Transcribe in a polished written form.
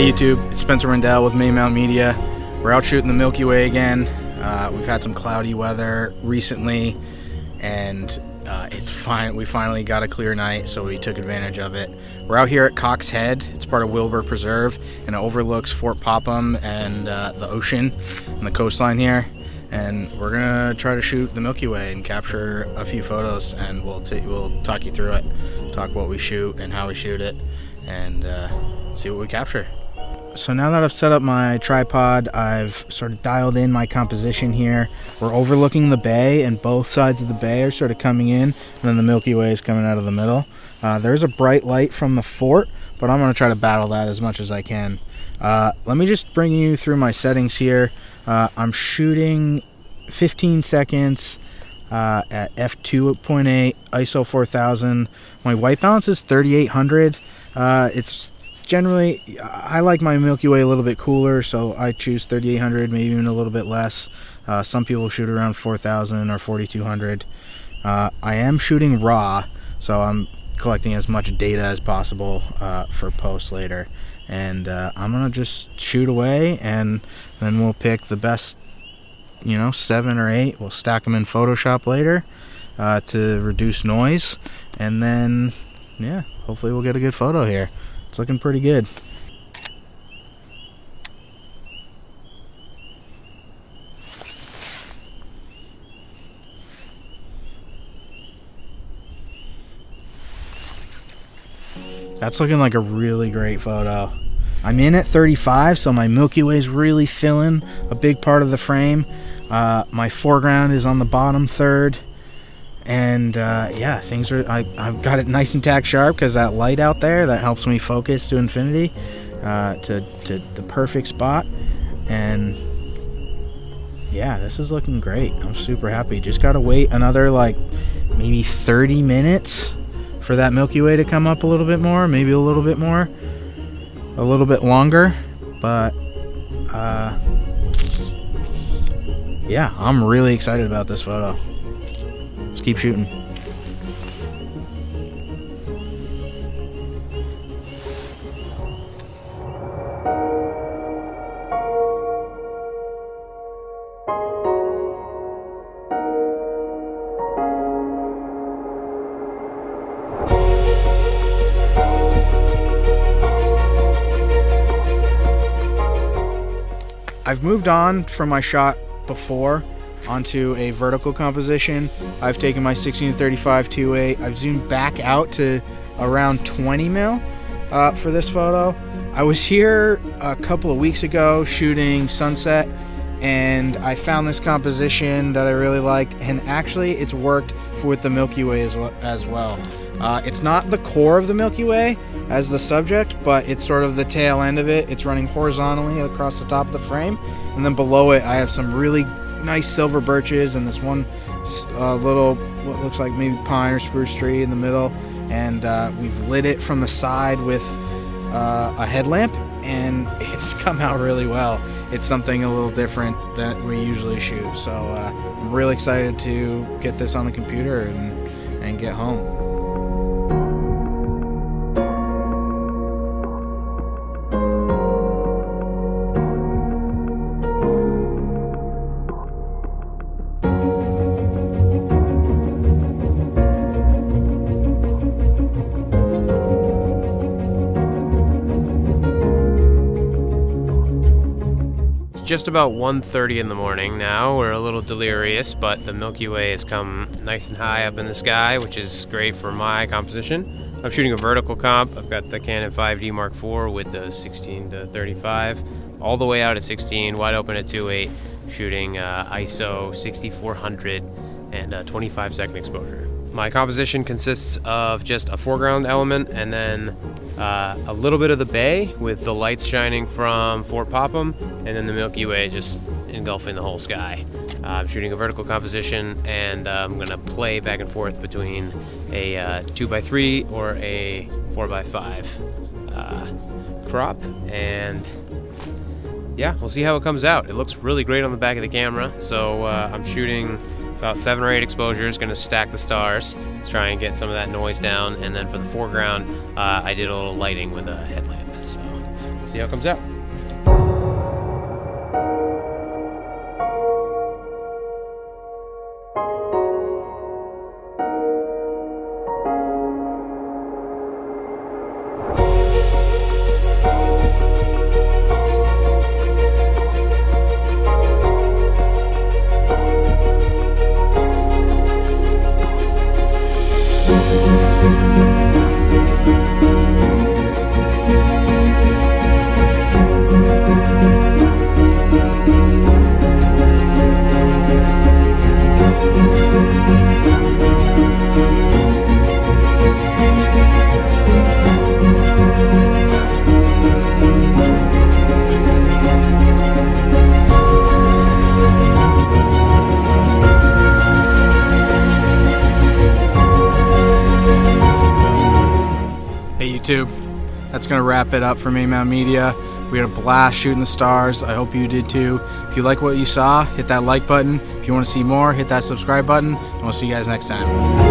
Hey YouTube, it's Spencer Rendell with Maine Media. We're out shooting the Milky Way again. We've had some cloudy weather recently, and it's fine. We finally got a clear night, so we took advantage of it. We're out here at Cox Head. It's part of Wilber Preserve, and it overlooks Fort Popham and the ocean and the coastline here. And we're gonna try to shoot the Milky Way and capture a few photos, and we'll talk you through it, talk what we shoot and how we shoot it, and see what we capture. So now that I've set up my tripod, I've sort of dialed in my composition here. We're overlooking the bay, and both sides of the bay are sort of coming in, and then the Milky Way is coming out of the middle. There's a bright light from the fort, but I'm going to try to battle that as much as I can. Let me just bring you through my settings here. I'm shooting 15 seconds at f2.8, ISO 4000. My white balance is 3800. It's generally, I like my Milky Way a little bit cooler, so I choose 3800, maybe even a little bit less. Some people shoot around 4000 or 4200. I am shooting raw, so I'm collecting as much data as possible for post later. And I'm gonna just shoot away, and then we'll pick the best, 7 or 8. We'll stack them in Photoshop later to reduce noise, and then yeah, hopefully we'll get a good photo here. It's looking pretty good. That's looking like a really great photo. I'm in at 35, so my Milky Way is really filling a big part of the frame. My foreground is on the bottom third. And yeah, things are, I've got it nice and tack sharp because that light out there, that helps me focus to infinity, to the perfect spot. And yeah, this is looking great. I'm super happy. Just gotta wait another maybe 30 minutes for that Milky Way to come up a little bit more, maybe a little bit more, a little bit longer. But yeah, I'm really excited about this photo. Let's keep shooting. I've moved on from my shot before onto a vertical composition. I've taken my 16-35 2.8. I've zoomed back out to around 20 mil for this photo. I was here a couple of weeks ago shooting sunset, and I found this composition that I really liked, and actually it's worked with the Milky Way as well. It's not the core of the Milky Way as the subject, but it's sort of the tail end of it. It's running horizontally across the top of the frame, and then below it I have some really nice silver birches and this one little, what looks like maybe pine or spruce tree in the middle, and we've lit it from the side with a headlamp, and it's come out really well. It's something a little different than we usually shoot, so I'm really excited to get this on the computer and get home. Just about 1:30 in the morning now. We're a little delirious, but the Milky Way has come nice and high up in the sky, which is great for my composition. I'm shooting a vertical comp. I've got the Canon 5D Mark IV with the 16-35, all the way out at 16, wide open at 2.8, shooting ISO 6400 and 25-second exposure. My composition consists of just a foreground element and then a little bit of the bay with the lights shining from Fort Popham, and then the Milky Way just engulfing the whole sky. I'm shooting a vertical composition, and I'm going to play back and forth between a 2x3 or a 4x5 crop, and yeah, we'll see how it comes out. It looks really great on the back of the camera, so I'm shooting about 7 or 8 exposures, going to stack the stars to try and get some of that noise down, and then for the foreground, I did a little lighting with a headlamp, so see how it comes out. YouTube. That's gonna wrap it up for Maine Mountain Media. We had a blast shooting the stars. I hope you did too. If you like what you saw, hit that like button. If you want to see more, hit that subscribe button, and we'll see you guys next time.